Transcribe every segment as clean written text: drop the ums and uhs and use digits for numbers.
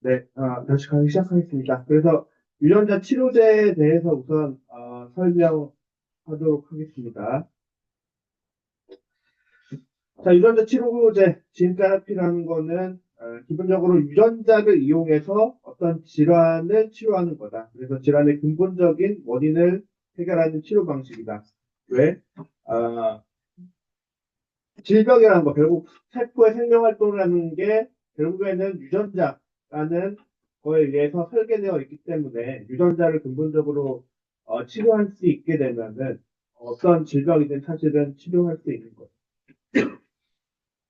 네, 다시 강의 시작하겠습니다. 그래서 유전자 치료제에 대해서 우선 설명하도록 하겠습니다. 자, 유전자 치료제, 진테라피라는 거는 기본적으로 유전자를 이용해서 어떤 질환을 치료하는 거다. 그래서 질환의 근본적인 원인을 해결하는 치료 방식이다. 왜? 아, 질병이라는 거, 결국 세포의 생명활동을 하는 게 결국에는 유전자라는 거에 의해서 설계되어 있기 때문에 유전자를 근본적으로 치료할 수 있게 되면은 어떤 질병이든 사실은 치료할 수 있는 거예요.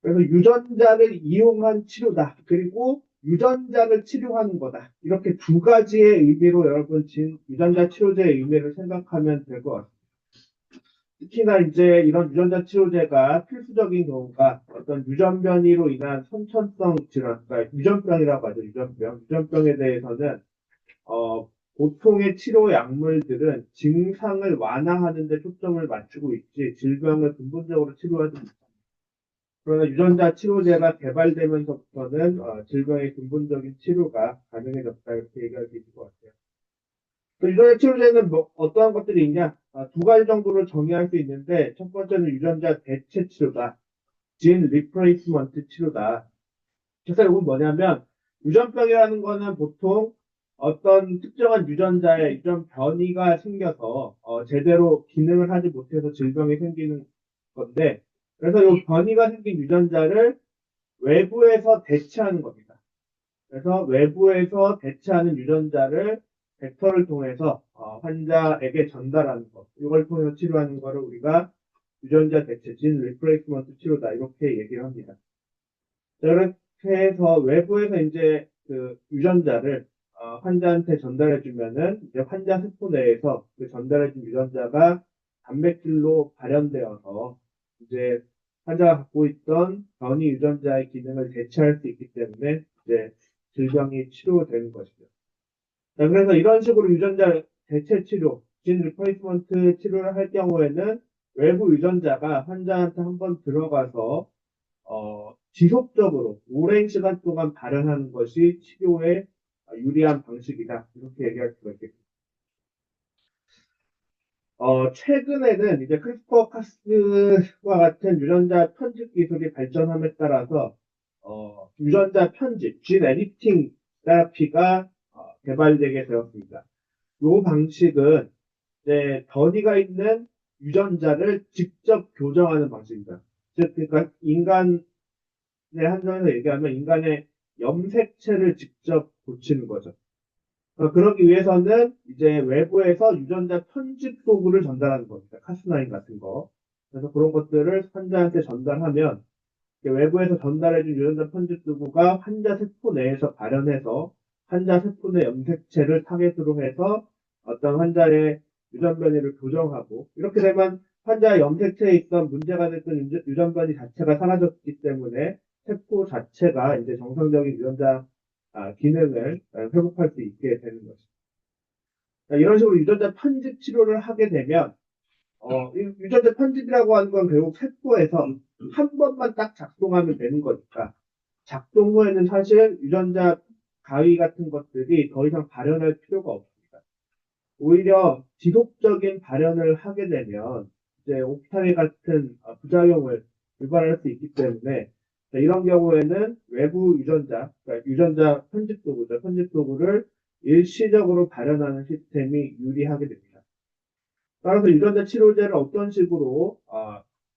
그래서 유전자를 이용한 치료다. 그리고 유전자를 치료하는 거다. 이렇게 두 가지의 의미로 여러분 유전자 치료제의 의미를 생각하면 될 것 같습니다. 특히나 이제 이런 유전자 치료제가 필수적인 경우가 어떤 유전변이로 인한 선천성 질환, 그러니까 유전병이라고 하죠. 유전병. 유전병에 대해서는 보통의 치료 약물들은 증상을 완화하는 데 초점을 맞추고 있지 질병을 근본적으로 치료하지 못합니다. 그러나 유전자 치료제가 개발되면서부터는 질병의 근본적인 치료가 가능해졌다 이렇게 얘기할 수 있을 것 같아요. 유전자 치료제는 뭐 어떠한 것들이 있냐? 두 가지 정도로 정의할 수 있는데 첫 번째는 유전자 대체 치료다. 진 리플레이스먼트 치료다. 그래서 이건 뭐냐면 유전병이라는 거는 보통 어떤 특정한 유전자에 유전 변이가 생겨서 제대로 기능을 하지 못해서 질병이 생기는 건데 그래서 이 변이가 생긴 유전자를 외부에서 대체하는 겁니다. 그래서 외부에서 대체하는 유전자를 벡터를 통해서 환자에게 전달하는 것. 이걸 통해서 치료하는 것을 우리가 유전자 대체, 진 리플레이스먼트 치료다. 이렇게 얘기를 합니다. 이렇게 해서 외부에서 이제 그 유전자를 환자한테 전달해 주면은 이제 환자 세포 내에서 그 전달해 준 유전자가 단백질로 발현되어서 이제 환자가 갖고 있던 변이 유전자의 기능을 대체할 수 있기 때문에 이제 질병이 치료되는 것이죠. 자, 그래서 이런 식으로 유전자 대체 치료, 진 리플레이스먼트 치료를 할 경우에는 외부 유전자가 환자한테 한번 들어가서 지속적으로 오랜 시간 동안 발현하는 것이 치료에 유리한 방식이다. 이렇게 얘기할 수가 있겠습니다. 최근에는 이제 크리스퍼 카스와 같은 유전자 편집 기술이 발전함에 따라서 유전자 편집, 진 에디팅 테라피가 개발되게 되었습니다. 이 방식은 이제 던이가 있는 유전자를 직접 교정하는 방식입니다. 즉, 그러니까 인간의 한정에서 얘기하면 인간의 염색체를 직접 고치는 거죠. 그러기 위해서는 이제 외부에서 유전자 편집 도구를 전달하는 겁니다. 카스나인 같은 거. 그래서 그런 것들을 환자한테 전달하면 외부에서 전달해준 유전자 편집 도구가 환자 세포 내에서 발현해서 환자 세포 내 염색체를 타겟으로 해서 어떤 환자의 유전 변이를 교정하고 이렇게 되면 환자의 염색체에 있던 문제가 됐던 유전 변이 자체가 사라졌기 때문에 세포 자체가 이제 정상적인 유전자 기능을 회복할 수 있게 되는 것입니다. 이런 식으로 유전자 편집 치료를 하게 되면 유전자 편집이라고 하는 건 결국 세포에서 한 번만 딱 작동하면 되는 거니까 작동 후에는 사실 유전자 가위 같은 것들이 더 이상 발현할 필요가 없습니다. 오히려 지속적인 발현을 하게 되면 이제 옥타리 같은 부작용을 유발할 수 있기 때문에 이런 경우에는 외부 유전자, 그러니까 유전자 편집 도구죠. 편집 도구를 일시적으로 발현하는 시스템이 유리하게 됩니다. 따라서 유전자 치료제를 어떤 식으로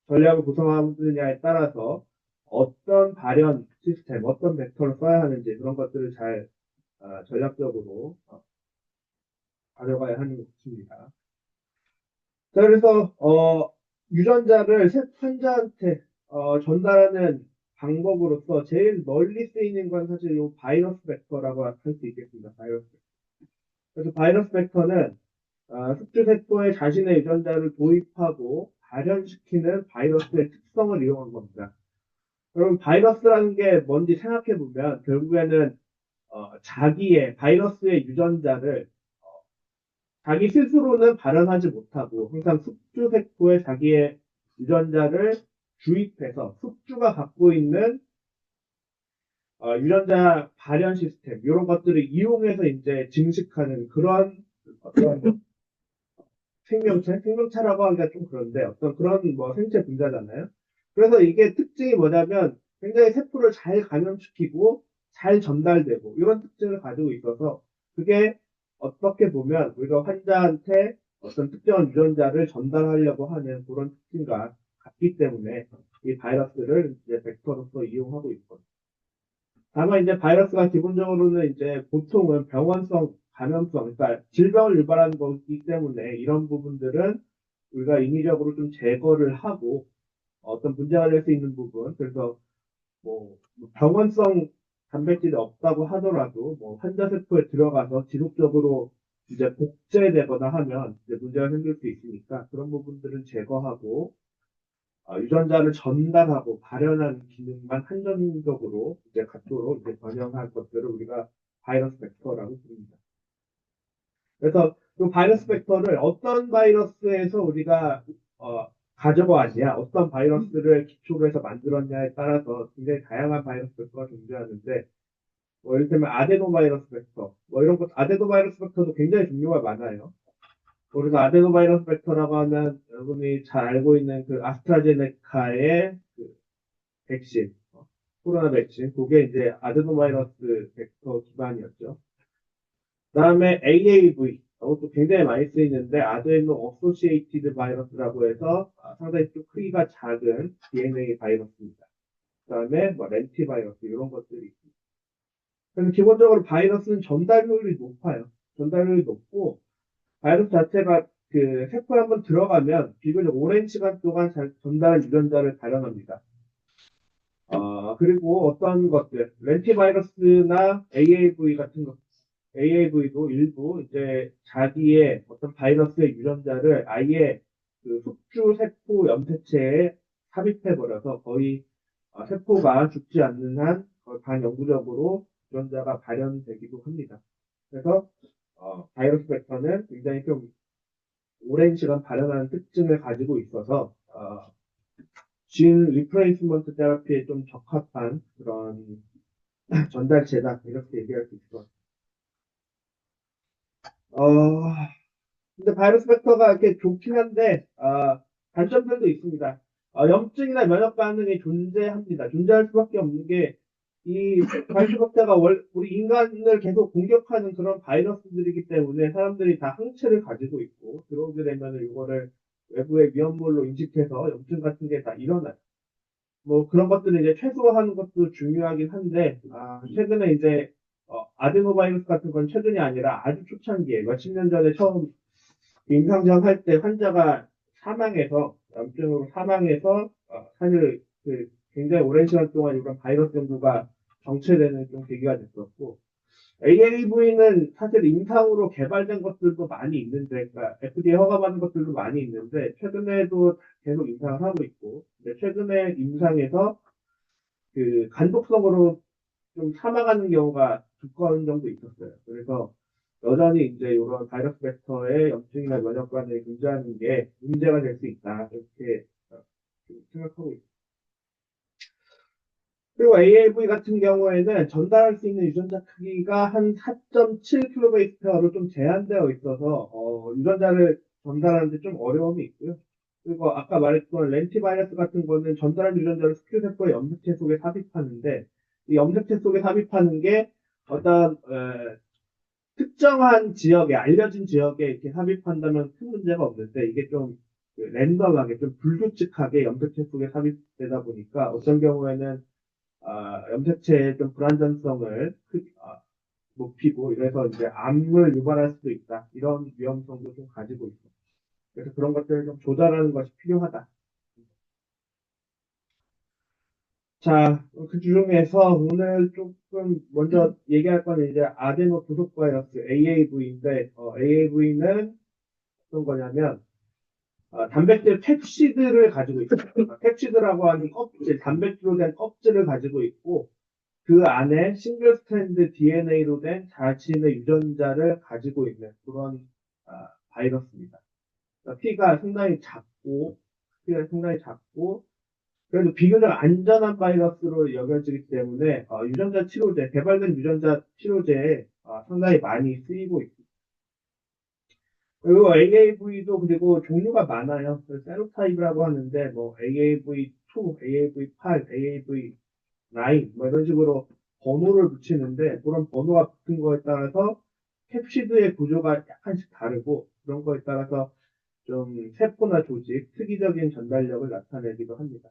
전략을 구성하느냐에 따라서 어떤 발현 시스템, 어떤 벡터를 써야 하는지 그런 것들을 잘 전략적으로 가져가야 하는 것입니다. 자, 그래서 유전자를 환자한테 전달하는 방법으로서 제일 널리 쓰이는 건 사실 이 바이러스 벡터라고 할 수 있겠습니다. 바이러스. 그래서 바이러스 벡터는 숙주세포에 자신의 유전자를 도입하고 발현시키는 바이러스의 특성을 이용한 겁니다. 그럼 바이러스라는 게 뭔지 생각해 보면 결국에는 자기의 바이러스의 유전자를 자기 스스로는 발현하지 못하고 항상 숙주세포에 자기의 유전자를 주입해서 숙주가 갖고 있는 유전자 발현 시스템, 이런 것들을 이용해서 이제 증식하는 그런 어떤 생명체라고 하기가 좀 그런데 어떤 그런 뭐 생체 분자잖아요. 그래서 이게 특징이 뭐냐면 굉장히 세포를 잘 감염시키고 잘 전달되고 이런 특징을 가지고 있어서 그게 어떻게 보면 우리가 환자한테 어떤 특정한 유전자를 전달하려고 하는 그런 특징과 같기 때문에 이 바이러스를 이제 벡터로서 이용하고 있거든요. 다만 이제 바이러스가 기본적으로는 이제 보통은 병원성 감염성, 그러니까 질병을 유발하는 거기 때문에 이런 부분들은 우리가 인위적으로 좀 제거를 하고 어떤 문제가 될 수 있는 부분, 그래서 뭐 병원성 단백질이 없다고 하더라도 뭐 환자 세포에 들어가서 지속적으로 이제 복제되거나 하면 이제 문제가 생길 수 있으니까 그런 부분들은 제거하고 유전자를 전달하고 발현하는 기능만 한정적으로 이제 갖도록 이제 변형한 것들을 우리가 바이러스 벡터라고 부릅니다. 그래서 이 바이러스 벡터를 어떤 바이러스에서 우리가 가져왔냐, 어떤 바이러스를 기초로 해서 만들었냐에 따라서 굉장히 다양한 바이러스 벡터가 존재하는데, 뭐 예를 들면 아데노바이러스 벡터, 뭐 이런 것, 아데노바이러스 벡터도 굉장히 종류가 많아요. 그래서 아데노바이러스 벡터라고 하면 여러분이 잘 알고 있는 그 아스트라제네카의 그 백신, 코로나 백신, 그게 이제 아데노바이러스 벡터 기반이었죠. 그다음에 AAV, 이것도 굉장히 많이 쓰이는데 아데노 어소시에이티드 바이러스라고 해서 상당히 좀 크기가 작은 DNA 바이러스입니다. 그다음에 뭐 렌티 바이러스 이런 것들이 있습니다. 그래서 기본적으로 바이러스는 전달률이 높아요. 전달률이 높고 바이러스 자체가 그 세포에 한번 들어가면 비교적 오랜 시간 동안 잘 전달한 유전자를 발현합니다. 그리고 어떤 것들, 렌티바이러스나 AAV 같은 것, AAV도 일부 이제 자기의 어떤 바이러스의 유전자를 아예 그 숙주 세포 염태체에 삽입해버려서 거의 세포가 죽지 않는 한 반영구적으로 유전자가 발현되기도 합니다. 그래서 바이러스 벡터는 굉장히 좀 오랜 시간 발현하는 특징을 가지고 있어서 진 리플레이스먼트 테라피에 좀 적합한 그런 전달체다 이렇게 얘기할 수 있을 것 같아요. 근데 바이러스 벡터가 이렇게 좋긴 한데 단점들도 있습니다. 염증이나 면역 반응이 존재합니다. 존재할 수밖에 없는 게 이 바이러스 벡터가 우리 인간을 계속 공격하는 그런 바이러스들이기 때문에 사람들이 다 항체를 가지고 있고 들어오게 되면 이거를 외부의 위험물로 인식해서 염증 같은 게 다 일어나요. 뭐 그런 것들을 이제 최소화하는 것도 중요하긴 한데 최근에 이제 아데노바이러스 같은 건 최근이 아니라 아주 초창기에 몇십 년 전에 처음 임상시험 할 때 환자가 사망해서 염증으로 사망해서 사실 그 굉장히 오랜 시간 동안 이런 바이러스 연구가 정체되는 좀 계기가 됐었고 AAV는 사실 임상으로 개발된 것들도 많이 있는데, 그러니까 FDA 허가받은 것들도 많이 있는데, 최근에도 계속 임상을 하고 있고, 근데 최근에 임상에서 그 간독성으로 좀 사망하는 경우가 두 건 정도 있었어요. 그래서 여전히 이제 이런 바이러스 벡터의 염증이나 면역 반응이 존재하는 게 문제가 될 수 있다. 이렇게 생각하고 있습니다. 그리고 AAV 같은 경우에는 전달할 수 있는 유전자 크기가 한 4.7kb로 좀 제한되어 있어서 유전자를 전달하는데 좀 어려움이 있고요. 그리고 아까 말했던 렌티바이러스 같은 거는 전달한 유전자를 스큐세포의 염색체 속에 삽입하는데 이 염색체 속에 삽입하는 게 어떤 특정한 지역에 알려진 지역에 이렇게 삽입한다면 큰 문제가 없는데 이게 좀 랜덤하게 좀 불규칙하게 염색체 속에 삽입되다 보니까 어떤 경우에는 염색체의 좀 불안전성을 높이고 이래서 이제 암을 유발할 수도 있다. 이런 위험성도 좀 가지고 있어. 그래서 그런 것들을 좀 조절하는 것이 필요하다. 자, 그 중에서 오늘 조금 먼저 얘기할 거는 이제 아데노 부속 바이러스 AAV인데 AAV는 어떤 거냐면 단백질 펩시드를 가지고 있습니다. 펩시드라고 하는 껍질, 단백질로 된 껍질을 가지고 있고 그 안에 싱글 스트랜드 DNA로 된 자신의 유전자를 가지고 있는 그런 바이러스입니다. 그러니까 피가 상당히 작고 그래도 비교적 안전한 바이러스로 여겨지기 때문에 유전자 치료제, 개발된 유전자 치료제에 상당히 많이 쓰이고 있습니다. 그리고 AAV도 그리고 종류가 많아요. 세로타입이라고 하는데 뭐 AAV2, AAV8, AAV9 뭐 이런 식으로 번호를 붙이는데 그런 번호가 붙은 거에 따라서 캡시드의 구조가 약간씩 다르고 그런 거에 따라서 좀 세포나 조직, 특이적인 전달력을 나타내기도 합니다.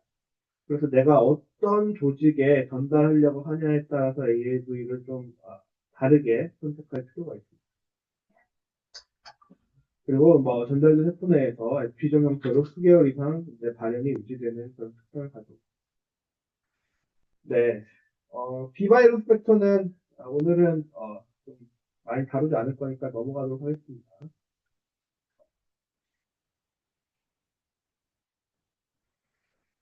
그래서 내가 어떤 조직에 전달하려고 하냐에 따라서 AAV를 좀 다르게 선택할 필요가 있습니다. 그리고 뭐 전달된 세포 내에서 에피존 형태로 수개월 이상 이제 발현이 유지되는 그런 특성을 가지고 있습니다. 네, 비바이러스 벡터는 오늘은 좀 많이 다루지 않을 거니까 넘어가도록 하겠습니다.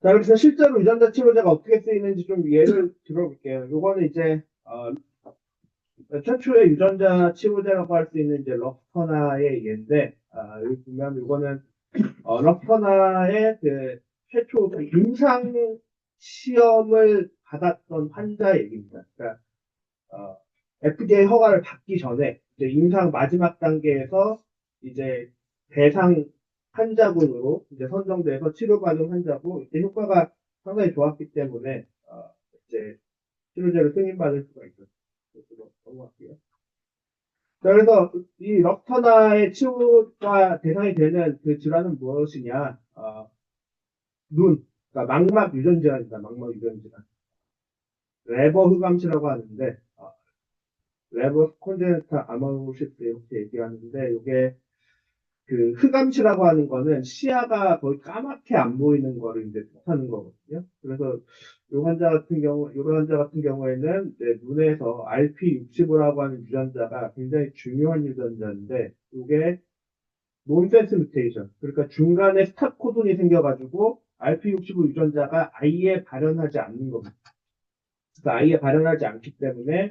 자, 그래서 실제로 유전자 치료제가 어떻게 쓰이는지 좀 예를 들어볼게요. 요거는 이제 최초의 유전자 치료제라고 할 수 있는 이제 럭터나의 예인데, 여기 보면 이거는 럭터나의 그 최초 그 임상 시험을 받았던 환자 얘기입니다. 그러니까 FDA 허가를 받기 전에 이제 임상 마지막 단계에서 이제 대상 환자군으로 이제 선정돼서 치료받은 환자고 이제 효과가 상당히 좋았기 때문에 이제 치료제를 승인받을 수가 있었어요. 그래서 넘어갈게요. 자, 그래서 이 럭터나의 치료가 대상이 되는 그 질환은 무엇이냐? 눈, 그러니까 망막 유전 질환입니다. 망막 유전 질환. 레버 흑암시라고 하는데, 레버 콘제니탈 아마로시스 이렇게 얘기하는데, 이게 그 흑암시라고 하는 거는 시야가 거의 까맣게 안 보이는 거를 이제 뜻하는 거거든요. 그래서 이런 환자 같은 경우에는 이제 눈에서 RP65라고 하는 유전자가 굉장히 중요한 유전자인데, 이게 논센스 뮤테이션. 그러니까 중간에 스탑 코돈이 생겨가지고 RP65 유전자가 아예 발현하지 않는 겁니다. 그러니까 아예 발현하지 않기 때문에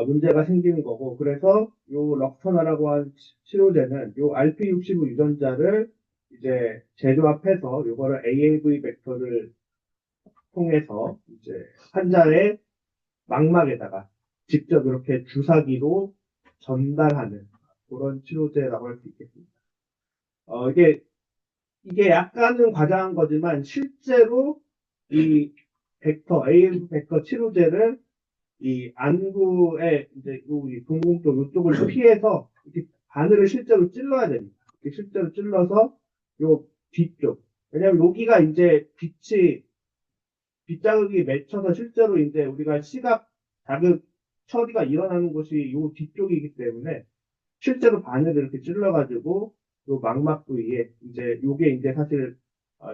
문제가 생기는 거고, 그래서 요 럭터나라고 하는 치료제는 요 RP65 유전자를 이제 재조합해서 요거를 AAV 벡터를 통해서 이제 환자의 망막에다가 직접 이렇게 주사기로 전달하는 그런 치료제라고 할 수 있겠습니다. 이게 약간은 과장한 거지만 실제로 이 AAV 벡터 치료제를 이 안구에 이제 이 동공 쪽 이쪽을 피해서 이렇게 바늘을 실제로 찔러야 됩니다. 이렇게 실제로 찔러서 요 뒤쪽. 왜냐면 여기가 이제 빛자극이 맺혀서 실제로 이제 우리가 시각 자극 처리가 일어나는 곳이 요 뒤쪽이기 때문에 실제로 바늘을 이렇게 찔러가지고 요 망막 부위에 이제 요게 이제 사실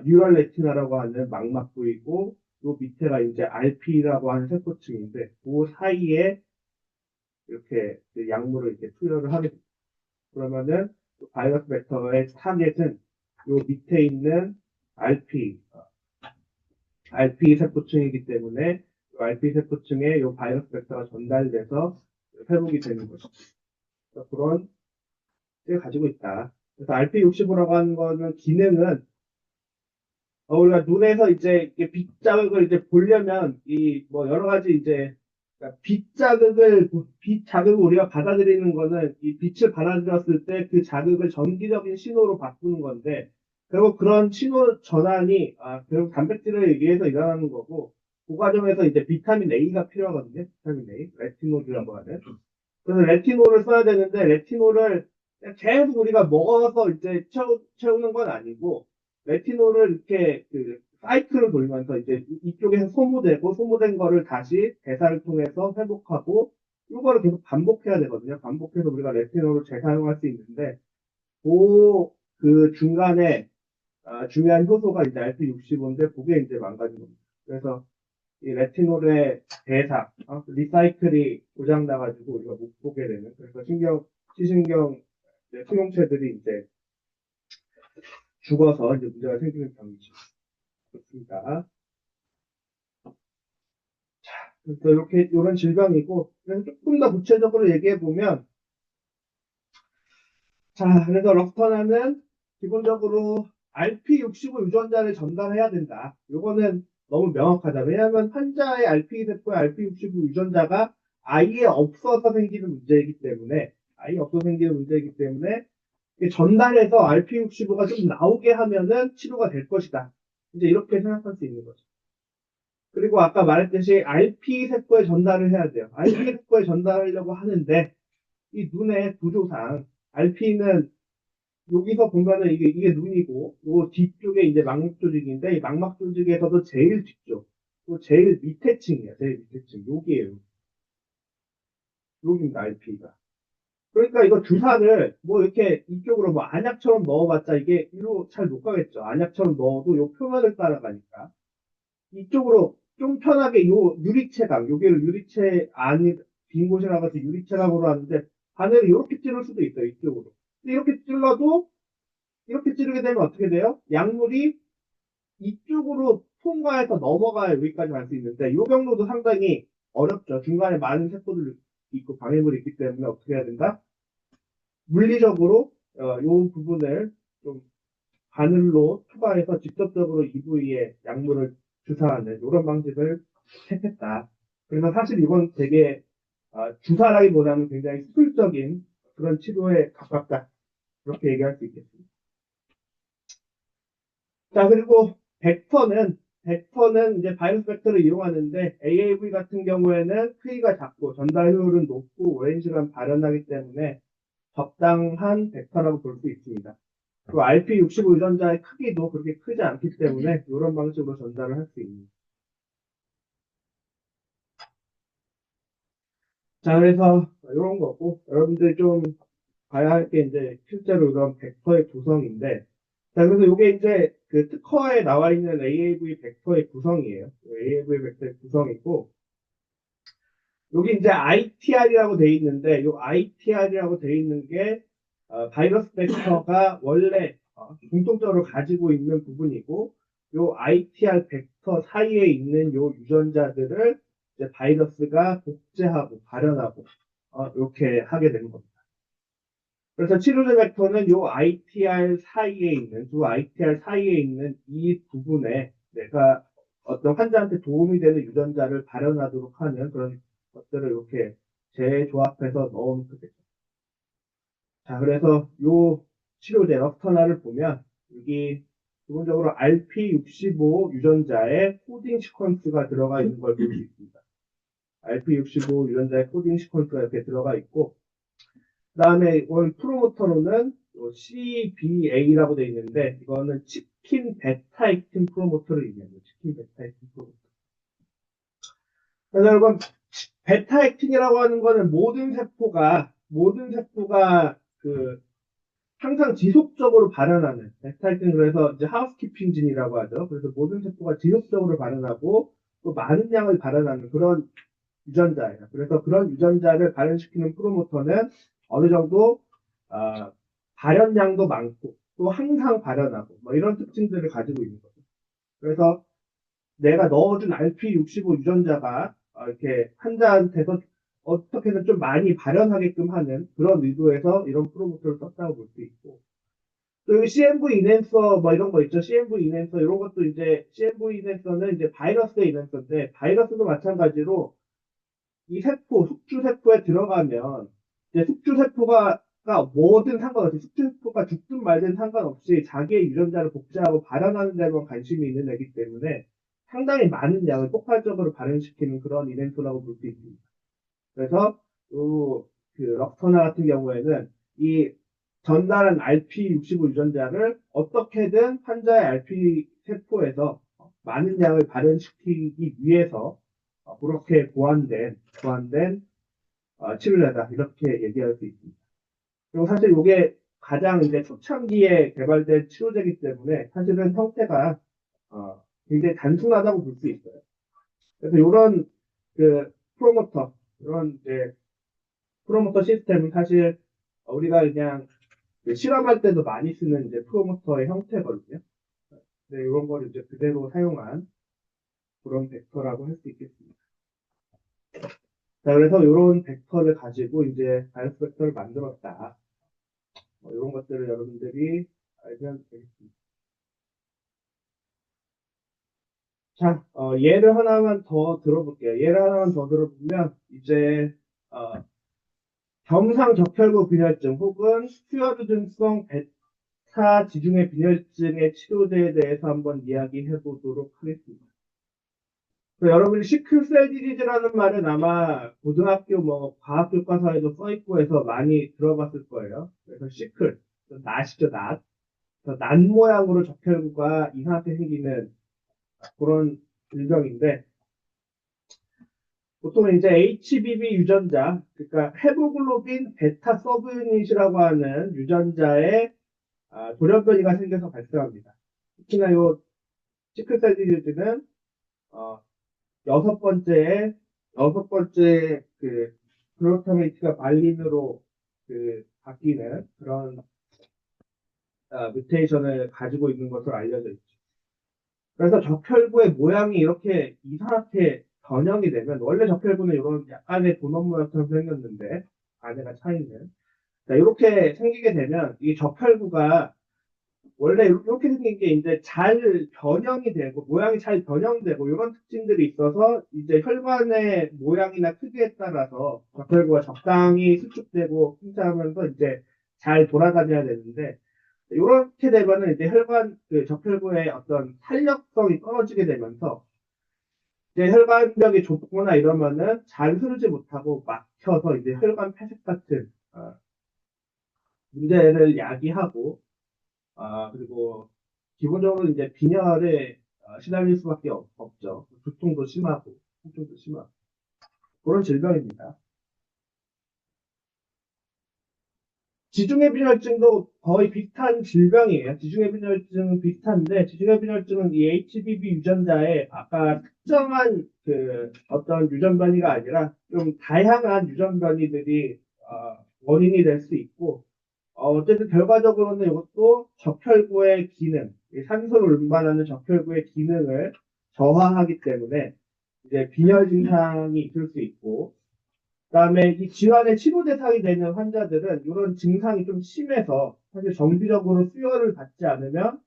뉴럴 레티나라고 하는 망막 부위고 요 밑에가 이제 RP라고 하는 세포층인데 그 사이에 이렇게 그 약물을 이렇게 투여를 하게 됩니다. 그러면은 바이러스 벡터의 타겟은 요 밑에 있는 RP 세포층이기 때문에 RP 세포층에 요 바이러스 벡터가 전달돼서 회복이 되는 것이죠. 그런 를 가지고 있다. 그래서 RP65라고 하는 거는 기능은 우리가 눈에서 이제 빛 자극을 이제 보려면 이 뭐 여러 가지 이제 그러니까 빛 자극을 우리가 받아들이는 거는 이 빛을 받아들였을 때 그 자극을 전기적인 신호로 바꾸는 건데 결국 그런 신호 전환이 결국 단백질에 의해서 일어나는 거고 그 과정에서 이제 비타민 A가 필요하거든요. 비타민 A, 레티놀이라고 하는. 그래서 레티놀을 써야 되는데 레티놀을 계속 우리가 먹어서 이제 채우는 건 아니고 레티놀을 이렇게 그 사이클을 돌면서 이제 이쪽에서 소모된 거를 다시 대사를 통해서 회복하고 이거를 계속 반복해야 되거든요. 반복해서 우리가 레티놀을 재사용할 수 있는데 그 중간에 중요한 효소가 이제 RP65인데 그게 이제 망가진 겁니다. 그래서 이 레티놀의 리사이클이 고장나가지고 우리가 못 보게 되는, 그래서 시신경 수용체들이 이제 죽어서 이제 문제가 생기는 경우죠. 그렇습니다. 그래서 이런 질병이고, 그래서 조금 더 구체적으로 얘기해 보면, 자, 그래서 럭터나는 기본적으로 RP65 유전자를 전달해야 된다. 요거는 너무 명확하다. 왜냐하면 환자의 RP 세포의 RP65 유전자가 아예 없어서 생기는 문제이기 때문에, 전달해서 RP65가 좀 나오게 하면은 치료가 될 것이다. 이제 이렇게 생각할 수 있는 거죠. 그리고 아까 말했듯이 RP 세포에 전달을 해야 돼요. RP 세포에 전달하려고 하는데, 이 눈의 구조상, RP는 여기서 보면은 이게 눈이고, 요 뒤쪽에 이제 망막 조직인데, 이 망막 조직에서도 제일 뒤쪽, 또 제일 밑에 층이에요. 제일 밑에 층. 여기에요. 여기입니다, RP가. 그러니까 이거 주사를 뭐 이렇게 이쪽으로 뭐 안약처럼 넣어봤자 이게 이로 잘 못 가겠죠. 안약처럼 넣어도 요 표면을 따라가니까. 이쪽으로 좀 편하게 요 유리체감, 여기를 유리체 안이 빈 곳이라고 해서 유리체감으로 하는데, 바늘을 이렇게 찌를 수도 있어요, 이쪽으로. 근데 이렇게 찔러도, 이렇게 찌르게 되면 어떻게 돼요? 약물이 이쪽으로 통과해서 넘어가야 여기까지 갈 수 있는데, 이 경로도 상당히 어렵죠. 중간에 많은 세포들이 있고 방해물이 있기 때문에 어떻게 해야 된다? 물리적으로 이 부분을 좀 바늘로 투과해서 직접적으로 이 부위에 약물을 주사하는 이런 방식을 택했다. 그래서 사실 이건 되게 주사라기보다는 굉장히 수술적인 그런 치료에 가깝다. 그렇게 얘기할 수 있겠습니다. 자, 그리고 벡터는 이제 바이러스 벡터를 이용하는데 AAV 같은 경우에는 크기가 작고 전달 효율은 높고 오랜 시간 발현하기 때문에 적당한 벡터라고 볼 수 있습니다. 그 RP65 유전자의 크기도 그렇게 크지 않기 때문에 이런 방식으로 전달을 할 수 있는. 자, 그래서 이런 거고 여러분들이 좀 봐야 할 게 이제 실제로 이런 벡터의 구성인데, 자, 그래서 이게 이제 그 특허에 나와 있는 AAV 벡터의 구성이에요. AAV 벡터의 구성이고, 여기 이제 ITR이라고 돼 있는데, 이 ITR이라고 돼 있는 게 바이러스 벡터가 원래 공통적으로 가지고 있는 부분이고, 이 ITR 벡터 사이에 있는 이 유전자들을 이제 바이러스가 복제하고 발현하고 이렇게 하게 되는 겁니다. 그래서 치료제 벡터는 이 ITR 사이에 있는, 두 ITR 사이에 있는 이 부분에 내가 어떤 환자한테 도움이 되는 유전자를 발현하도록 하는 그런 것들을 이렇게 재조합해서 넣으면 되겠죠. 자, 그래서 이 치료제 럭터나를 보면 여기 기본적으로 RP65 유전자의 코딩 시퀀스가 들어가 있는 걸 볼 수 있습니다. RP65 유전자의 코딩 시퀀스가 이렇게 들어가 있고, 그 다음에 원 프로모터로는 CBA라고 되어 있는데, 이거는 치킨 베타액틴 프로모터를 의미합니다. 치킨 베타액틴 프로모터. 그래서 여러분, 베타액틴이라고 하는 거는 모든 세포가 항상 지속적으로 발현하는, 베타액틴 그래서 이제 하우스키핑진이라고 하죠. 그래서 모든 세포가 지속적으로 발현하고, 또 많은 양을 발현하는 그런 유전자예요. 그래서 그런 유전자를 발현시키는 프로모터는 어느 정도 발현량도 많고 또 항상 발현하고 뭐 이런 특징들을 가지고 있는 거죠. 그래서 내가 넣어준 RP65 유전자가 이렇게 환자한테서 어떻게든 좀 많이 발현하게끔 하는 그런 의도에서 이런 프로모터를 썼다고 볼 수 있고, 또 CMV 인핸서 뭐 이런 거 있죠. CMV 인핸서 이런 것도 이제 CMV 인핸서는 이제 바이러스의 인핸서인데, 바이러스도 마찬가지로 이 숙주세포에 들어가면, 이제 숙주세포가 뭐든 상관없이, 숙주세포가 죽든 말든 상관없이 자기의 유전자를 복제하고 발현하는 데만 관심이 있는 애기 때문에 상당히 많은 양을 폭발적으로 발현시키는 그런 이벤트라고 볼 수 있습니다. 그래서 그 럭터나 같은 경우에는 이 전달한 RP65 유전자를 어떻게든 환자의 RP 세포에서 많은 양을 발현시키기 위해서 그렇게 보완된 치료제다 이렇게 얘기할 수 있습니다. 그리고 사실 이게 가장 이제 초창기에 개발된 치료제이기 때문에 사실은 형태가 굉장히 단순하다고 볼 수 있어요. 그래서 이런 그 프로모터, 이런 이제 프로모터 시스템은 사실 우리가 그냥 실험할 때도 많이 쓰는 이제 프로모터의 형태거든요. 네, 이런 걸 이제 그대로 사용한 그런 벡터라고 할 수 있겠습니다. 자, 그래서 이런 벡터를 가지고 이제 바이러스 벡터를 만들었다. 이런 것들을 여러분들이 알면 되겠습니다. 자, 예를 하나만 더 들어볼게요. 예를 하나만 더 들어보면, 이제, 겸상적혈구 빈혈증 혹은 퓨어르든성 베타 지중해 빈혈증의 치료제에 대해서 한번 이야기해 보도록 하겠습니다. 여러분이 시클셀 디지즈라는 말은 아마 고등학교 뭐 과학 교과서에도 써 있고 해서 많이 들어봤을 거예요. 그래서 시클, 낫이죠, 낫. 낫 모양으로 적혈구가 이상하게 생기는 그런 질병인데, 보통 이제 HBV 유전자, 그러니까 헤모글로빈 베타 서브유닛이라고 하는 유전자에 돌연변이가 생겨서 발생합니다. 특히나 요 시클셀 디지즈는 어, 여섯 번째 그 글루타메이트가 발린으로 그 바뀌는 그런 뮤테이션을 가지고 있는 것으로 알려져 있죠. 그래서 적혈구의 모양이 이렇게 이상하게 변형이 되면 원래 적혈구는 이런 약간의 도넛 모양처럼 생겼는데 안에가 차 있는 이렇게 생기게 되면 이 적혈구가 원래 이렇게 생긴 게 이제 잘 변형이 되고 모양이 잘 변형되고 이런 특징들이 있어서 이제 혈관의 모양이나 크기에 따라서 적혈구가 적당히 수축되고 팽창하면서 이제 잘 돌아다녀야 되는데 이렇게 되면은 이제 혈관 그 적혈구의 어떤 탄력성이 떨어지게 되면서 이제 혈관벽이 좁거나 이러면은 잘 흐르지 못하고 막혀서 이제 혈관 폐색 같은 문제를 야기하고 그리고 기본적으로 이제 빈혈에 시달릴 수밖에 없죠. 두통도 심하고, 통증도 심하고. 그런 질병입니다. 지중해빈혈증도 거의 비슷한 질병이에요. 지중해빈혈증은 비슷한데, 지중해빈혈증은 이 HBV 유전자에 아까 특정한 그 어떤 유전 변이가 아니라 좀 다양한 유전 변이들이 원인이 될 수 있고, 어쨌든 결과적으로는 이것도 적혈구의 기능, 산소를 운반하는 적혈구의 기능을 저하하기 때문에 이제 빈혈 증상이 있을 수 있고, 그다음에 이 질환의 치료 대상이 되는 환자들은 이런 증상이 좀 심해서 사실 정기적으로 수혈을 받지 않으면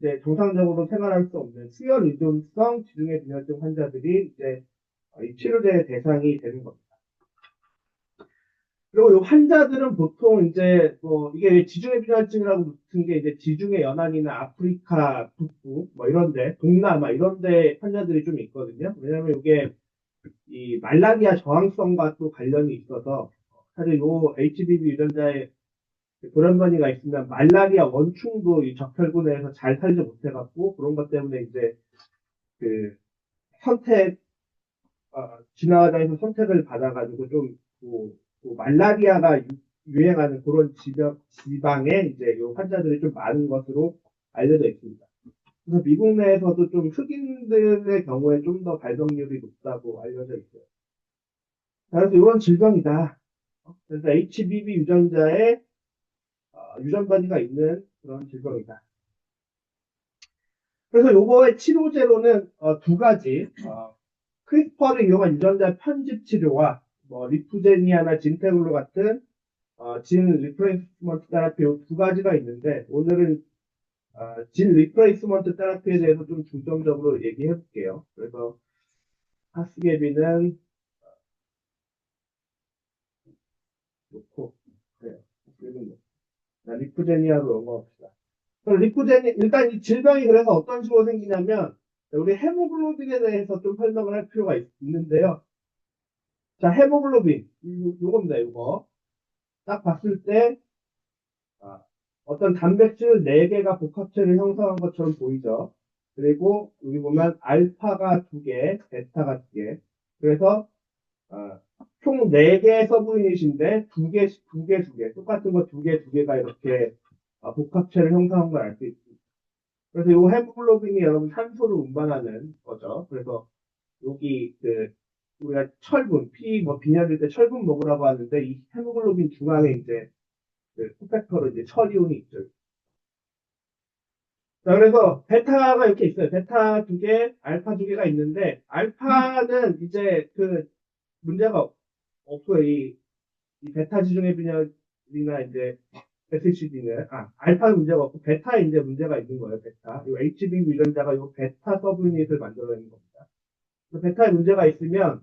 이제 정상적으로 생활할 수 없는 수혈 의존성 지중해 빈혈증 환자들이 이제 이 치료제 대상이 되는 겁니다. 그리고 이 환자들은 보통 이제 뭐 이게 지중해 빈혈증이라고 붙은 게 이제 지중해 연안이나 아프리카 북부 뭐 이런데 동남아 이런데 환자들이 좀 있거든요. 왜냐하면 이게 이 말라리아 저항성과 또 관련이 있어서 사실 요 HBV 유전자에 돌연변이가 있으면 말라리아 원충도 이 적혈구 내에서 잘 살지 못해갖고 그런 것 때문에 이제 그 선택 진화과정에서 선택을 받아가지고 그 말라리아가 유행하는 그런 지방에 이제 요 환자들이 좀 많은 것으로 알려져 있습니다. 그래서 미국 내에서도 좀 흑인들의 경우에 좀 더 발병률이 높다고 알려져 있어요. 그래서 이런 질병이다. 그래서 HBV 유전자에 유전 변이가 있는 그런 질병이다. 그래서 요거의 치료제로는 두 가지 크리스퍼를 이용한 유전자 편집 치료와 뭐 리프제니아나 진테글로 같은 진 리플레이스먼트 테라피 두 가지가 있는데 오늘은 진 리플레이스먼트 테라피에 대해서 좀 중점적으로 얘기해 볼게요. 그래서 하스게비는 놓고 네, 리프제니아로 넘어갑시다. 리프제니 일단 이 질병이 그래서 어떤 식으로 생기냐면 우리 헤모글로빈에 대해서 좀 설명을 할 필요가 있는데요. 자, 헤모글로빈 요겁니다. 요거 딱 봤을 때 어떤 단백질 4개가 복합체를 형성한 것처럼 보이죠. 그리고 여기 보면 알파가 2개, 베타가 2개. 그래서 총 4개의 서브유닛인데 2개, 2개, 2개. 똑같은 거 2개, 2개가 이렇게 복합체를 형성한 걸 알 수 있습니다. 그래서 이 헤모글로빈이 여러분 산소를 운반하는 거죠. 그래서 여기 우리가 철분, 뭐 빈혈일 때 철분 먹으라고 하는데 이 헤모글로빈 중앙에 이제 코팩터로 이제 철이온이 있죠. 자, 그래서 베타가 이렇게 있어요. 베타 2개, 알파 2개가 있는데 알파는 이제 문제가 없어요. 이 베타 지중해 빈혈이나 이제 SCD는, 알파는 문제가 없고, 베타에 이제 문제가 있는 거예요, 베타. 이 HBB 유전자가 이 베타 서브유닛을 만들어내는 겁니다. 베타에 문제가 있으면,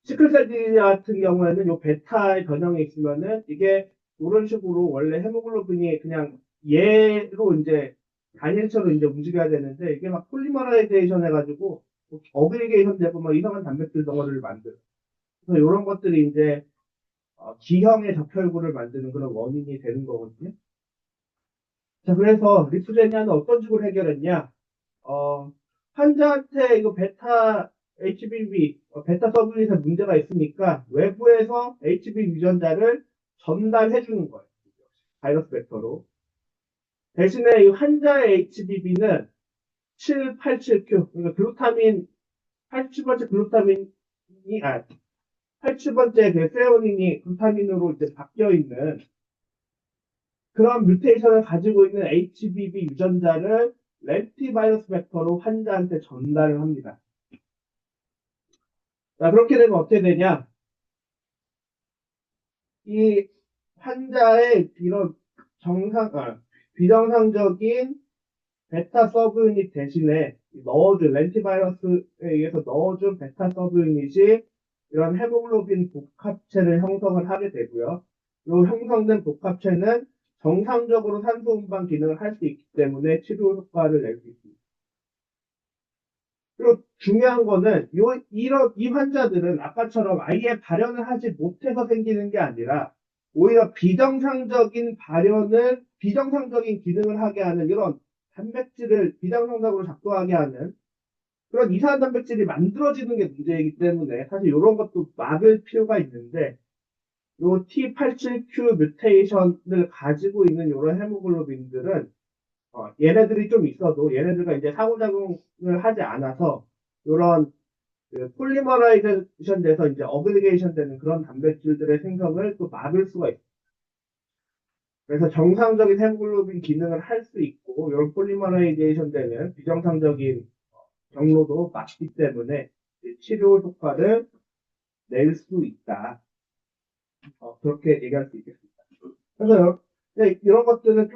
시클셀 같은 경우에는 이 베타의 변형이 있으면은, 이게 이런 식으로 원래 헤모글로빈이 그냥 얘로 이제, 단일체로 이제 움직여야 되는데, 이게 막 폴리머라이제이션 해가지고, 어그리게이션 되고 막 이상한 단백질 덩어리를 만들어. 그래서 이런 것들이 이제, 기형의 적혈구를 만드는 그런 원인이 되는 거거든요. 자, 그래서 리프제니아는 어떤 식으로 해결했냐? 어, 환자한테 이거 베타 HBV, 베타 서브릿에 문제가 있으니까 외부에서 HBV 유전자를 전달해 주는 거예요. 바이러스 벡터로. 대신에 이 환자의 HBV는 787Q, 그러니까 글루타민, 87번째 글루타민이, 87번째 그 세로닌이 글루타민으로 이제 바뀌어 있는 그런 뮤테이션을 가지고 있는 HBV 유전자를 렌티바이러스 벡터로 환자한테 전달을 합니다. 자, 그렇게 되면 어떻게 되냐? 이 환자의 이런 비정상적인 베타 서브유닛 대신에 넣어준, 렌티바이러스에 의해서 넣어준 베타 서브유닛이 이런 헤모글로빈 복합체를 형성을 하게 되고요. 이 형성된 복합체는 정상적으로 산소 운반 기능을 할 수 있기 때문에 치료 효과를 낼 수 있습니다. 그리고 중요한 거는 이 환자들은 아까처럼 아예 발현을 하지 못해서 생기는 게 아니라 오히려 비정상적인 기능을 하게 하는 이런 단백질을 비정상적으로 작동하게 하는 그런 이상한 단백질이 만들어지는 게 문제이기 때문에 사실 이런 것도 막을 필요가 있는데 요 T87Q 뮤테이션을 가지고 있는 이런 헤모글로빈들은 얘네들이 좀 있어도 얘네들과 이제 상호작용을 하지 않아서 이런 그 폴리머라이제이션 돼서 이제 어그리게이션 되는 그런 단백질들의 생성을 또 막을 수가 있어요. 그래서 정상적인 헤모글로빈 기능을 할 수 있고 이런 폴리머라이제이션 되는 비정상적인 경로도 막기 때문에 치료 효과를 낼 수 있다. 그렇게 얘기할 수 있겠습니다. 그래서 이런 것들은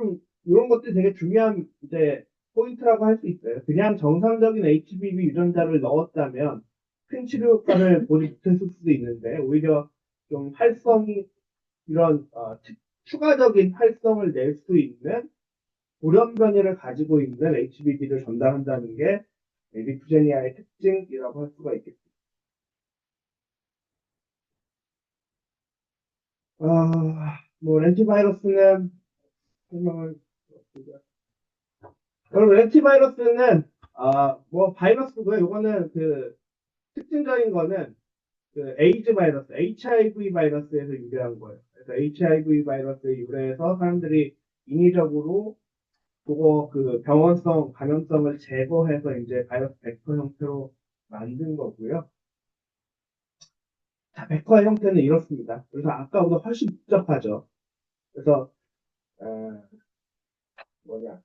이런 것들이 되게 중요한 이제 포인트라고 할 수 있어요. 그냥 정상적인 HBV 유전자를 넣었다면 큰 치료 효과를 보지 못했을 수도 있는데 오히려 좀 이런 추가적인 활성을 낼 수 있는 돌연 변이를 가지고 있는 HBV를 전달한다는 게 리프제니아의 특징이라고 할 수가 있겠습니다. 뭐 렌티바이러스는 설명을 그럼 렌티바이러스는 뭐 바이러스고요. 이거는 그 특징적인 거는 그 에이즈 바이러스, HIV 바이러스에서 유래한 거예요. 그래서 HIV 바이러스에 유래해서 사람들이 인위적으로 그거 그 병원성 감염성을 제거해서 이제 바이러스 벡터 형태로 만든 거고요. 자, 벡터의 형태는 이렇습니다. 그래서 아까보다 훨씬 복잡하죠. 그래서 어, 뭐냐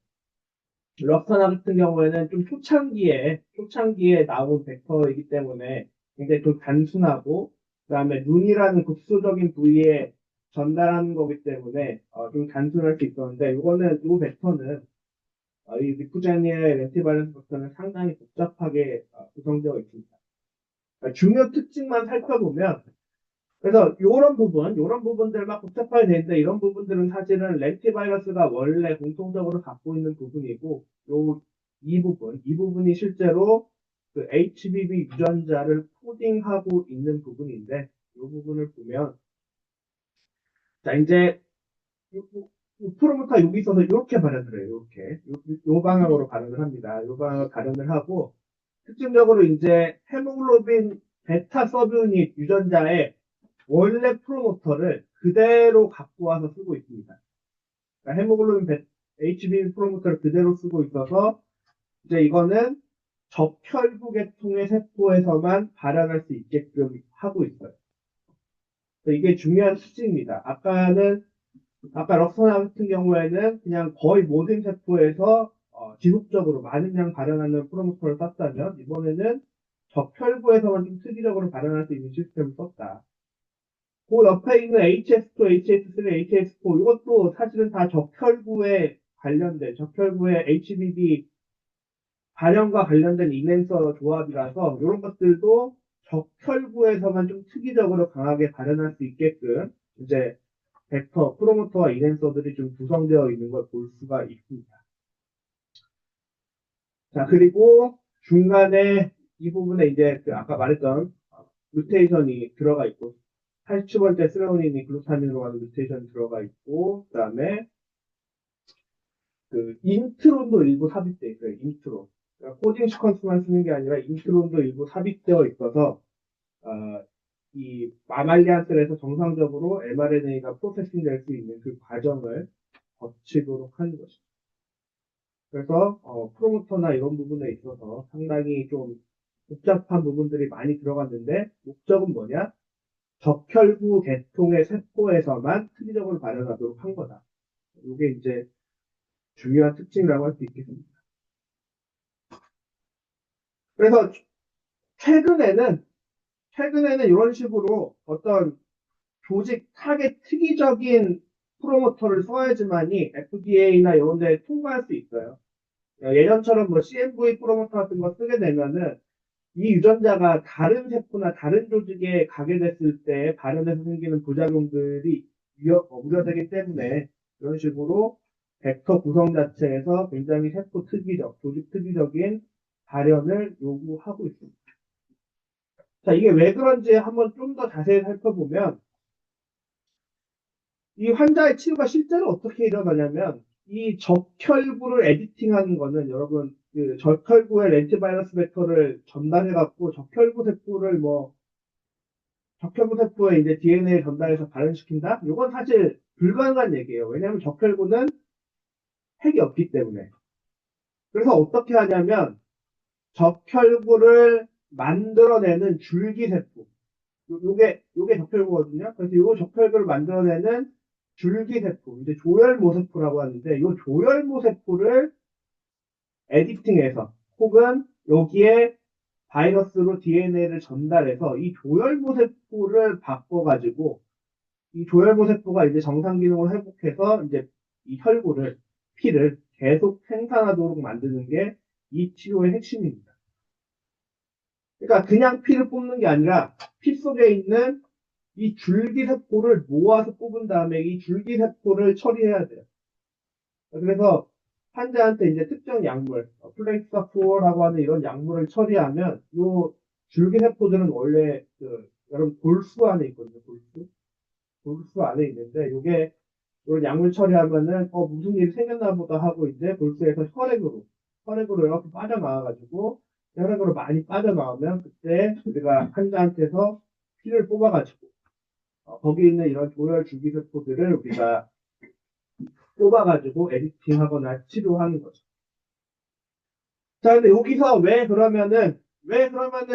럭서나 같은 경우에는 좀 초창기에 나온 벡터이기 때문에 굉장히 좀 단순하고, 그 다음에 눈이라는 국소적인 부위에 전달하는 거기 때문에 좀 단순할 수 있었는데, 이 벡터는, 이 리프제니아의 렌티바이러스 벡터는 상당히 복잡하게 구성되어 있습니다. 그러니까 중요 특징만 살펴보면, 그래서 요런 부분들만 복잡하게 되는데 이런 부분들은 사실은 렌티바이러스가 원래 공통적으로 갖고 있는 부분이고 이 부분이 실제로 그 HBV 유전자를 코딩하고 있는 부분인데 이 부분을 보면 자 이제 프로모터 여기 있어서 이렇게 발현을 해요. 이렇게 요 방향으로 발현을 합니다. 요 방향으로 발현을 하고 특징적으로 이제 헤모글로빈 베타 서브유닛 유전자의 원래 프로모터를 그대로 갖고 와서 쓰고 있습니다. 그러니까 HB 프로모터를 그대로 쓰고 있어서 이제 이거는 적혈구 계통의 세포에서만 발현할 수 있게끔 하고 있어요. 이게 중요한 특징입니다. 아까 럭서나 같은 경우에는 그냥 거의 모든 세포에서 지속적으로 많은 양 발현하는 프로모터를 썼다면 이번에는 적혈구에서만 좀 특이적으로 발현할 수 있는 시스템을 썼다. 그 옆에 있는 HS2, HS3, HS4 이것도 사실은 다 적혈구에 관련된 적혈구의 HBB 발현과 관련된 인행서 조합이라서 이런 것들도 적혈구에서만 좀 특이적으로 강하게 발현할 수 있게끔 이제 벡터, 프로모터와 인행서들이 좀 구성되어 있는 걸 볼 수가 있습니다. 자, 그리고 중간에 이 부분에 이제 그 아까 말했던 뮤테이션이 들어가 있고 87번째 스레오닌이 글루타민으로 가는 뮤테이션이 들어가 있고 그다음에 그 인트론도 일부 삽입되어 있어요. 인트론. 그러니까 코딩 시퀀스만 쓰는 게 아니라 인트론도 일부 삽입되어 있어서 이 마말리안 셀에서 정상적으로 mRNA가 프로세싱 될 수 있는 그 과정을 거치도록 하는 것이죠. 그래서 프로모터나 이런 부분에 있어서 상당히 좀 복잡한 부분들이 많이 들어갔는데 목적은 뭐냐? 적혈구 계통의 세포에서만 특이적으로 발현하도록 한 거다. 이게 이제 중요한 특징이라고 할 수 있겠습니다. 그래서 최근에는 이런 식으로 어떤 조직 타겟 특이적인 프로모터를 써야지만이 FDA나 이런 데 통과할 수 있어요. 예전처럼 뭐 CMV 프로모터 같은 거 쓰게 되면은 이 유전자가 다른 세포나 다른 조직에 가게 됐을 때 발현해서 생기는 부작용들이 우려되기 때문에 이런 식으로 벡터 구성 자체에서 굉장히 세포 특이적, 조직 특이적인 발현을 요구하고 있습니다. 자, 이게 왜 그런지 한번 좀 더 자세히 살펴보면 이 환자의 치료가 실제로 어떻게 일어나냐면 이 적혈구를 에디팅하는 거는 여러분 그 적혈구에 렌티바이러스 벡터를 전달해갖고 적혈구 세포에 이제 DNA를 전달해서 발현시킨다? 이건 사실 불가능한 얘기예요. 왜냐하면 적혈구는 핵이 없기 때문에. 그래서 어떻게 하냐면 적혈구를 만들어내는 줄기세포. 요게 적혈구거든요. 그래서 요 적혈구를 만들어내는 줄기세포, 이제 조혈모세포라고 하는데, 요 조혈모세포를 에디팅해서, 혹은 여기에 바이러스로 DNA를 전달해서 이 조혈모세포를 바꿔가지고, 이 조혈모세포가 이제 정상 기능을 회복해서 이제 이 혈구를, 피를 계속 생산하도록 만드는 게 이 치료의 핵심입니다. 그러니까 그냥 피를 뽑는 게 아니라 피 속에 있는 이 줄기세포를 모아서 뽑은 다음에 이 줄기세포를 처리해야 돼요. 그래서 환자한테 이제 특정 약물, 플렉사포라고 하는 이런 약물을 처리하면 이 줄기세포들은 원래 여러분 골수 안에 있거든요. 골수 안에 있는데 이게 이런 약물 처리하면은 무슨 일이 생겼나 보다 하고 이제 골수에서 혈액으로 이렇게 빠져나와가지고 혈액으로 많이 빠져나오면 그때 우리가 환자한테서 피를 뽑아가지고 거기 있는 이런 조혈 줄기세포들을 우리가 뽑아가지고 에디팅하거나 치료하는 거죠. 자, 근데 여기서 왜 그러면은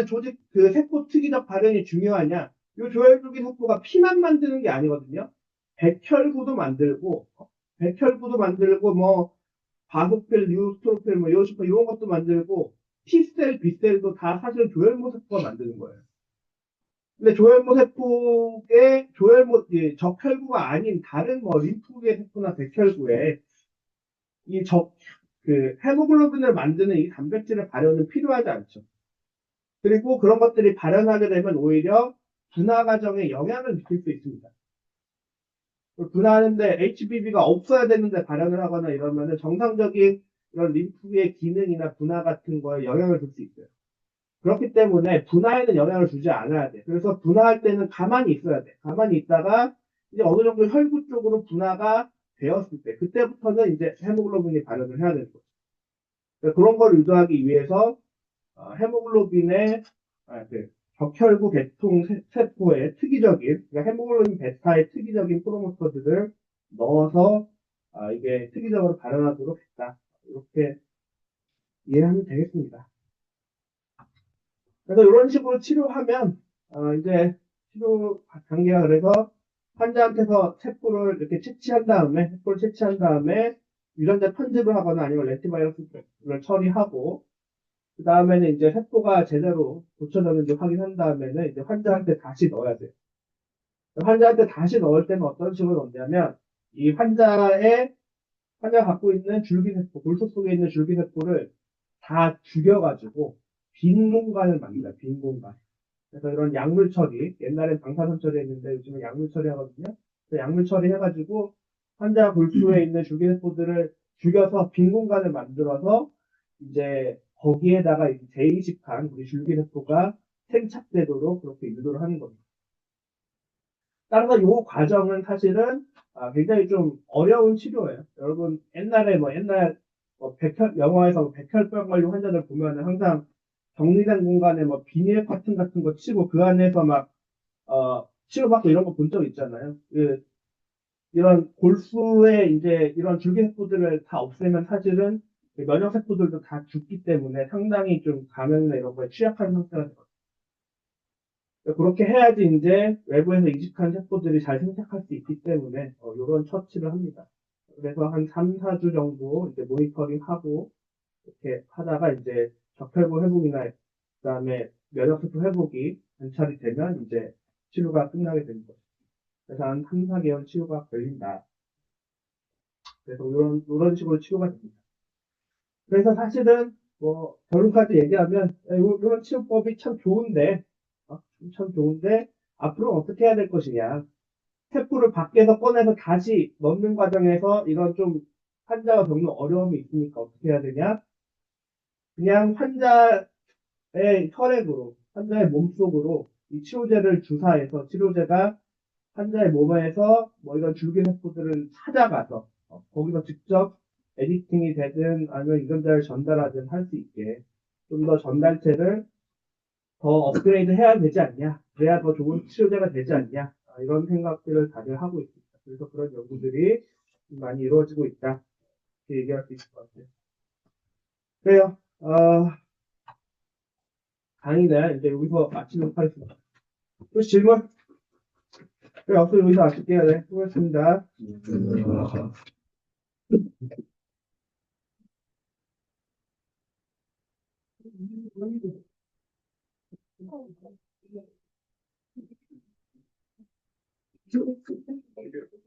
조직 그 세포 특이적 발현이 중요하냐? 이 조혈 줄기세포가 피만 만드는 게 아니거든요. 백혈구도 만들고, 뭐 바소필, 뉴스트로필, 뭐 요시파 이런 것도 만들고, T셀, B셀도 다 사실 조혈모세포가 만드는 거예요. 근데 적혈구가 아닌 다른 뭐 림프구의 세포나 백혈구에 이 헤모글로빈을 만드는 이 단백질의 발현은 필요하지 않죠. 그리고 그런 것들이 발현하게 되면 오히려 분화 과정에 영향을 미칠 수 있습니다. 분화하는데 HBB가 없어야 되는데 발현을 하거나 이러면은 정상적인 이런 림프의 기능이나 분화 같은 거에 영향을 줄 수 있어요. 그렇기 때문에 분화에는 영향을 주지 않아야 돼. 그래서 분화할 때는 가만히 있어야 돼. 가만히 있다가 이제 어느 정도 혈구 쪽으로 분화가 되었을 때, 그때부터는 이제 헤모글로빈이 발현을 해야 되는 거죠. 그러니까 그런 걸 유도하기 위해서 헤모글로빈의 적혈구 계통 세포의 특이적인, 그러니까 헤모글로빈 베타의 특이적인 프로모터들을 넣어서 이게 특이적으로 발현하도록 했다. 이렇게 이해하면 되겠습니다. 그래서 이런 식으로 치료하면 이제 치료 단계가 그래서 환자한테서 세포를 이렇게 채취한 다음에 유전자 편집을 하거나 아니면 렌티바이러스를 처리하고 그 다음에는 이제 세포가 제대로 고쳐졌는지 확인한 다음에는 이제 환자한테 다시 넣어야 돼요. 환자한테 다시 넣을 때는 어떤 식으로 넣냐면, 이 환자가 갖고 있는 줄기세포, 골수 속에 있는 줄기세포를 다 죽여가지고, 빈 공간을 만들어요, 빈 공간. 그래서 이런 약물 처리, 옛날엔 방사선 처리했는데 요즘은 약물 처리하거든요. 그래서 약물 처리해가지고 환자 골수에 있는 줄기세포들을 죽여서 빈 공간을 만들어서 이제 거기에다가 이제 재이식한 우리 줄기세포가 생착되도록 그렇게 유도를 하는 겁니다. 따라서 이 과정은 사실은 굉장히 좀 어려운 치료예요. 여러분 옛날에 옛날 영화에서 백혈병 걸린 환자들 보면은 항상 격리된 공간에 비닐 커튼 같은 거 치고 그 안에서 치료받고 이런 거 본 적 있잖아요. 이런 골수에 이제 이런 줄기세포들을 다 없애면 사실은 면역세포들도 다 죽기 때문에 상당히 좀 감염이나 이런 거에 취약한 상태가 되거든요. 그렇게 해야지 이제 외부에서 이식한 세포들이 잘 생착할 수 있기 때문에 이런 처치를 합니다. 그래서 한 3, 4주 정도 이제 모니터링하고 이렇게 하다가 이제 적혈구 회복이나 그다음에 면역세포 회복이 관찰이 되면 이제 치료가 끝나게 되는 거죠. 그래서 한 3, 4개월 치료가 걸린다. 그래서 이런 식으로 치료가 됩니다. 그래서 사실은 결론까지 얘기하면 이런 치료법이 참 좋은데 참 좋은데 앞으로 어떻게 해야 될 것이냐. 세포를 밖에서 꺼내서 다시 넣는 과정에서 이런 좀 환자가 겪는 어려움이 있으니까 어떻게 해야 되냐? 그냥 환자의 혈액으로, 환자의 몸속으로 이 치료제를 주사해서 치료제가 환자의 몸에서 이런 줄기세포들을 찾아가서 거기서 직접 에디팅이 되든 아니면 유전자를 전달하든 할 수 있게 좀 더 전달체를 더 업그레이드 해야 되지 않냐? 그래야 더 좋은 치료제가 되지 않냐? 이런 생각들을 다들 하고 있습니다. 그래서 그런 연구들이 많이 이루어지고 있다. 이렇게 얘기할 수 있을 것 같아요. 그래요. 강의는 이제 여기서 마치도록 하겠습니다. 또 질문? 그래, 없어 여기서 마칠게요. 네, 수고하셨습니다.